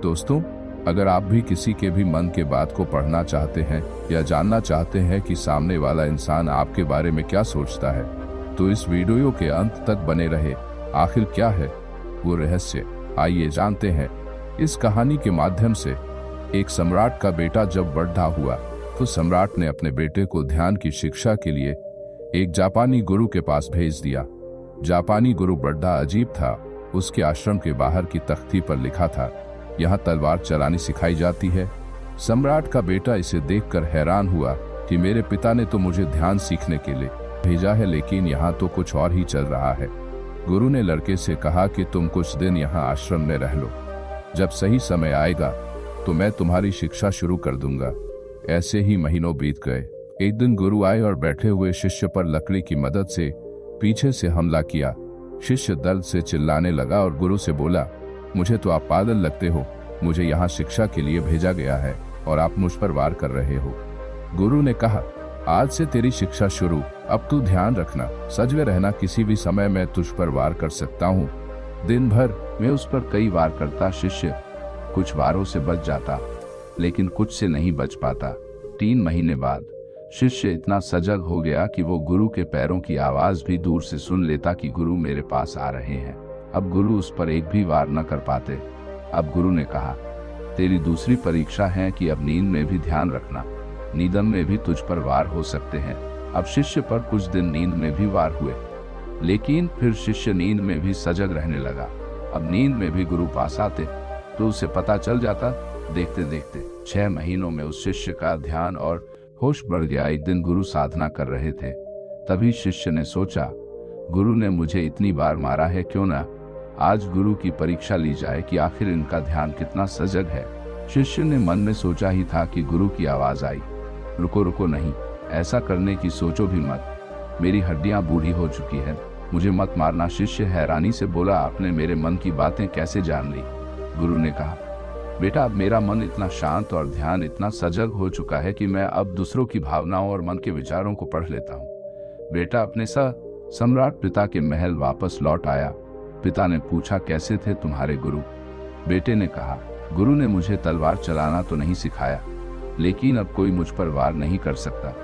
दोस्तों, अगर आप भी किसी के भी मन के बात को पढ़ना चाहते हैं या जानना चाहते हैं कि सामने वाला इंसान आपके बारे में क्या सोचता है, तो इस वीडियो के अंत तक बने रहे। आखिर क्या है वो रहस्य, आइए जानते हैं। इस कहानी के माध्यम से एक सम्राट का बेटा जब बड़ा हुआ तो सम्राट ने अपने बेटे को ध्यान की शिक्षा के लिए एक जापानी गुरु के पास भेज दिया। जापानी गुरु बड़ा अजीब था। उसके आश्रम के बाहर की तख्ती पर लिखा था, यहाँ तलवार चलानी सिखाई जाती है। सम्राट का बेटा इसे देखकर हैरान हुआ कि मेरे पिता ने तो मुझे ध्यान सीखने के लिए भेजा है, लेकिन यहाँ तो कुछ और ही चल रहा है। गुरु ने लड़के से कहा कि तुम कुछ दिन यहाँ आश्रम में रह लो, जब सही समय आएगा तो मैं तुम्हारी शिक्षा शुरू कर दूंगा। ऐसे ही महीनों बीत गए। एक दिन गुरु आए और बैठे हुए शिष्य पर लकड़ी की मदद से पीछे से हमला किया। शिष्य दर्द से चिल्लाने लगा और गुरु से बोला, मुझे तो आप पागल लगते हो। मुझे यहाँ शिक्षा के लिए भेजा गया है और आप मुझ पर वार कर रहे हो। गुरु ने कहा, आज से तेरी शिक्षा शुरू। अब तू ध्यान रखना, सजग रहना, किसी भी समय मैं तुझ पर वार कर सकता हूँ। दिन भर मैं उस पर कई वार करता। शिष्य कुछ वारों से बच जाता, लेकिन कुछ से नहीं बच पाता। 3 महीने बाद शिष्य इतना सजग हो गया कि वो गुरु के पैरों की आवाज भी दूर से सुन लेता कि गुरु मेरे पास आ रहे हैं। अब गुरु उस पर एक भी वार न कर पाते। अब गुरु ने कहा, तेरी दूसरी परीक्षा है कि अब नींद में भी ध्यान रखना, नींदम में भी तुझ पर वार हो सकते हैं। अब शिष्य पर कुछ दिन नींद में भी वार हुए, लेकिन फिर शिष्य नींद में भी सजग रहने लगा। अब नींद में भी गुरु पास आते तो उसे पता चल जाता। देखते देखते 6 महीनों में उस शिष्य का ध्यान और होश बढ़ गया। एक दिन गुरु साधना कर रहे थे, तभी शिष्य ने सोचा, गुरु ने मुझे इतनी बार मारा है, क्यों ना आज गुरु की परीक्षा ली जाए कि आखिर इनका ध्यान कितना सजग है। शिष्य ने मन में सोचा ही था कि गुरु की आवाज आई, रुको रुको, नहीं, ऐसा करने की सोचो भी मत। मेरी हड्डियां बूढ़ी हो चुकी है, मुझे मत मारना। शिष्य हैरानी से बोला, आपने मेरे मन की बातें कैसे जान ली? गुरु ने कहा, बेटा, अब मेरा मन इतना शांत और ध्यान इतना सजग हो चुका है कि मैं अब दूसरों की भावनाओं और मन के विचारों को पढ़ लेता हूँ। बेटा अपने सम्राट पिता के महल वापस लौट आया। पिता ने पूछा, कैसे थे तुम्हारे गुरु? बेटे ने कहा, गुरु ने मुझे तलवार चलाना तो नहीं सिखाया, लेकिन अब कोई मुझ पर वार नहीं कर सकता।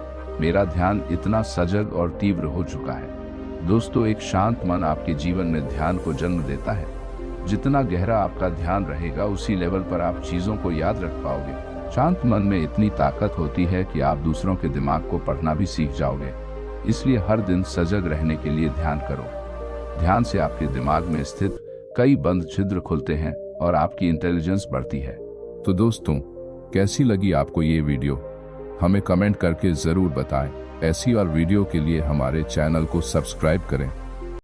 मेरा ध्यान इतना सजग और तीव्र हो चुका है। दोस्तों, एक शांत मन आपके जीवन में ध्यान को जन्म देता है। जितना गहरा आपका ध्यान रहेगा, उसी लेवल पर आप चीजों को याद रख पाओगे। शांत मन में इतनी ताकत होती है कि आप दूसरों के दिमाग को पढ़ना भी सीख जाओगे। इसलिए हर दिन सजग रहने के लिए ध्यान करो। ध्यान से आपके दिमाग में स्थित कई बंद छिद्र खुलते हैं और आपकी इंटेलिजेंस बढ़ती है। तो दोस्तों, कैसी लगी आपको ये वीडियो? हमें कमेंट करके जरूर बताएं। ऐसी और वीडियो के लिए हमारे चैनल को सब्सक्राइब करें।